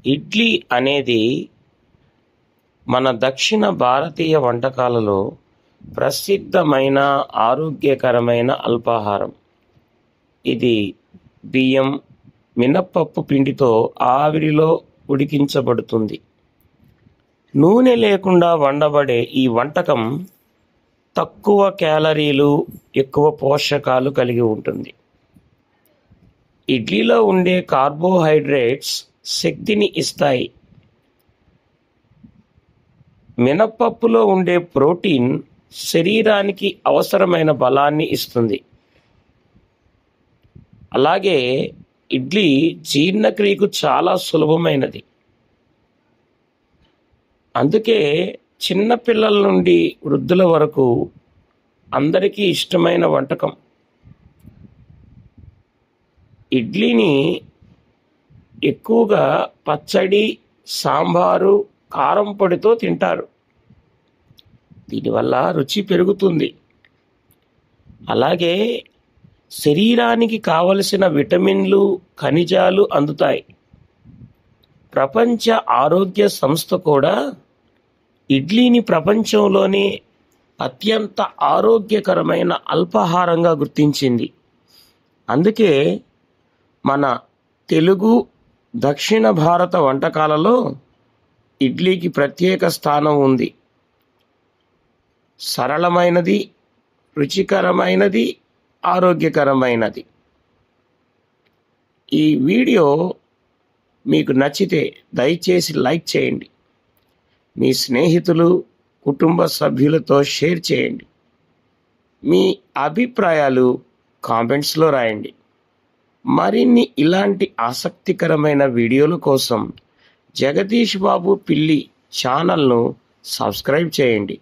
ఇడ్లీ అనేది మన దక్షిణ భారతీయ వంటకాలలో ప్రసిద్ధమైన ఆరోగ్యకరమైన అల్పాహారం. ఇది బియ్యం, మినప్పప్పు పిండితో ఆవిరిలో ఉడికించబడుతుంది. నూనె లేకుండా వండబడే ఈ వంటకం తక్కువ క్యాలరీలు, ఎక్కువ పోషకాలు కలిగి ఉంటుంది. ఇడ్లీలో ఉండే కార్బోహైడ్రేట్స్ శక్తిని ఇస్తాయి. మినప్పప్పులో ఉండే ప్రోటీన్ శరీరానికి అవసరమైన బలాన్ని ఇస్తుంది. అలాగే ఇడ్లీ జీర్ణక్రియకు చాలా సులభమైనది. అందుకే చిన్నపిల్లల నుండి వృద్ధుల వరకు అందరికీ ఇష్టమైన వంటకం. ఇడ్లీని ఎక్కువగా పచ్చడి, సాంబారు, కారం పొడితో తింటారు. దీనివల్ల రుచి పెరుగుతుంది. అలాగే శరీరానికి కావలసిన విటమిన్లు, ఖనిజాలు అందుతాయి. ప్రపంచ ఆరోగ్య సంస్థ కూడా ఇడ్లీని ప్రపంచంలోనే అత్యంత ఆరోగ్యకరమైన అల్పాహారంగా గుర్తించింది. అందుకే మన తెలుగు, దక్షిణ భారత వంటకాలలో ఇడ్లీకి ప్రత్యేక స్థానం ఉంది. సరళమైనది, రుచికరమైనది, ఆరోగ్యకరమైనది. ఈ వీడియో మీకు నచ్చితే దయచేసి లైక్ చేయండి. మీ స్నేహితులు, కుటుంబ సభ్యులతో షేర్ చేయండి. మీ అభిప్రాయాలు కామెంట్స్లో రాయండి. మరిన్ని ఇలాంటి ఆసక్తికరమైన వీడియోల కోసం జగదీష్ బాబు పిల్లి ఛానల్ను సబ్స్క్రైబ్ చేయండి.